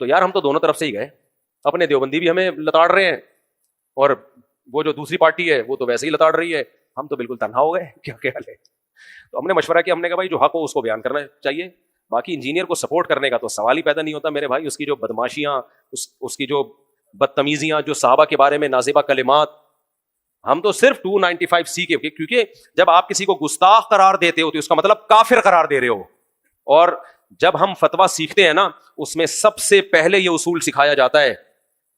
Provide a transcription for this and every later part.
تو یار ہم تو دونوں طرف سے ہی گئے, اپنے دیوبندی بھی ہمیں لتاڑ رہے ہیں اور وہ جو دوسری پارٹی ہے وہ تو ویسے ہی لتاڑ رہی ہے, ہم تو بالکل تنہا ہو گئے, کیا خیال ہے؟ تو ہم نے مشورہ کیا, ہم نے کہا بھائی جو حق ہو اس کو بیان کرنا چاہیے, باقی انجینئر کو سپورٹ کرنے کا تو سوال ہی پیدا نہیں ہوتا میرے بھائی. اس کی جو بدماشیاں, اس کی جو بدتمیزیاں, جو صحابہ کے بارے میں نازیبہ کلمات, ہم تو صرف 295C کے, کیونکہ جب آپ کسی کو گستاخ قرار دیتے ہو تو اس کا مطلب کافر قرار دے رہے ہو. اور جب ہم فتویٰ سیکھتے ہیں نا, اس میں سب سے پہلے یہ اصول سکھایا جاتا ہے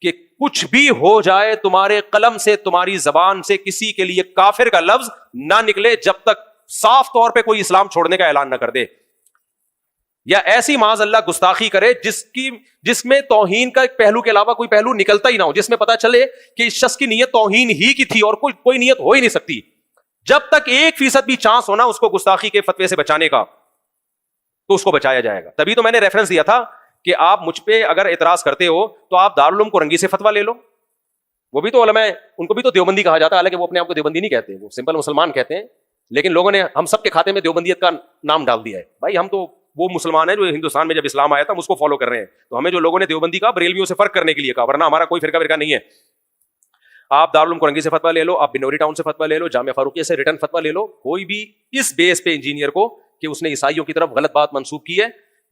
کہ کچھ بھی ہو جائے تمہارے قلم سے, تمہاری زبان سے کسی کے لیے کافر کا لفظ نہ نکلے جب تک صاف طور پہ کوئی اسلام چھوڑنے کا اعلان نہ کر دے, یا ایسی معاذ اللہ گستاخی کرے جس میں توہین کا ایک پہلو کے علاوہ کوئی پہلو نکلتا ہی نہ ہو, جس میں پتا چلے کہ اس شخص کی نیت توہین ہی کی تھی اور کوئی نیت ہو ہی نہیں سکتی. جب تک 1% بھی چانس ہونا اس کو گستاخی کے فتوے سے بچانے کا, تو اس کو بچایا جائے گا. تبھی تو میں نے ریفرنس دیا تھا کہ آپ مجھ پہ اگر اعتراض کرتے ہو تو آپ دارالعلوم کو رنگی سے فتویٰ لے لو, وہ بھی تو علماء, ان کو بھی تو دیوبندی کہا جاتا ہے, حالانکہ وہ اپنے آپ کو دیوبندی نہیں کہتے, وہ سمپل مسلمان کہتے ہیں, لیکن لوگوں نے ہم سب کے کھاتے میں دیوبندیت کا نام ڈال دیا ہے. بھائی ہم تو وہ مسلمان ہیں جو ہندوستان میں جب اسلام آیا تھا ہم اس کو فالو کر رہے ہیں, تو ہمیں جو لوگوں نے دیوبندی کہا بریلویوں سے فرق کرنے کے لیے کہا, ورنہ ہمارا کوئی فرقہ نہیں ہے. آپ دارالعلوم کرنگی سے فتویٰ لے لو, آپ بنوری ٹاؤن سے فتویٰ لے لو, جامعہ فاروقیہ سے ریٹن فتویٰ لے لو, کوئی بھی اس بیس پہ انجینئر کو کہ اس نے عیسائیوں کی طرف غلط بات منسوب کی ہے,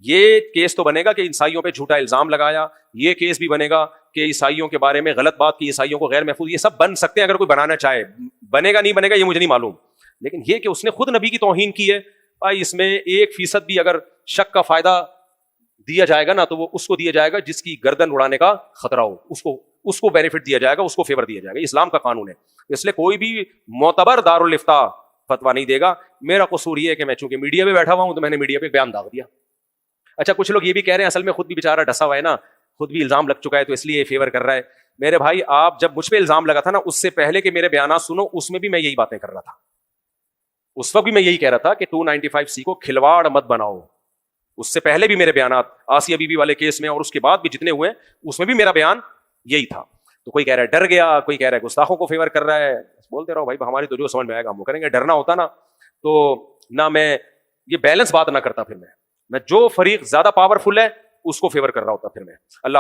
یہ کیس تو بنے گا کہ عیسائیوں پہ جھوٹا الزام لگایا, یہ کیس بھی بنے گا کہ عیسائیوں کے بارے میں غلط بات کی, عیسائیوں کو غیر محفوظ, یہ سب بن سکتے ہیں اگر کوئی بنانا چاہے. بنے گا نہیں بنے گا یہ مجھے نہیں معلوم, لیکن یہ کہ اس نے خود نبی کی توہین کی ہے, بھائی اس میں 1% بھی اگر شک کا فائدہ دیا جائے گا نا تو وہ اس کو دیا جائے گا جس کی گردن اڑانے کا خطرہ ہو, اس کو بینیفٹ دیا جائے گا, اس کو فیور دیا جائے گا. اسلام کا قانون ہے, اس لیے کوئی بھی معتبر دارالفتاء فتویٰ نہیں دے گا. میرا قصور یہ ہے کہ میں چونکہ میڈیا پہ بیٹھا ہوا ہوں تو میں نے میڈیا پہ بیان داغ دیا. اچھا کچھ لوگ یہ بھی کہہ رہے ہیں اصل میں خود بھی بیچارہ ڈسا ہوا ہے نا, خود بھی الزام لگ چکا ہے تو اس لیے یہ فیور کر رہا ہے. میرے بھائی آپ جب مجھ پہ الزام لگا تھا نا, اس سے پہلے کہ میرے بیانات سنو, اس میں بھی میں یہی باتیں کر رہا تھا. اس وقت بھی میں یہی کہہ رہا تھا کہ 295C کو کھلواڑ مت بناؤ. اس سے پہلے بھی میرے بیانات آسیہ بی بی والے کیس میں اور اس کے بعد بھی جتنے ہوئے اس میں بھی میرا بیان یہی تھا. تو کوئی کہہ رہا ہے ڈر گیا, کوئی کہہ رہا ہے گستاخوں کو فیور کر رہا ہے. بولتے رہو بھائی, ہماری تو جو سمجھ میں آئے گا ہم وہ کریں گے. ڈرنا ہوتا نا تو نہ میں یہ بیلنس بات نہ کرتا, پھر میں جو فریق زیادہ پاورفل ہے اس کو فیور کر رہا ہوتا پھر میں. اللہ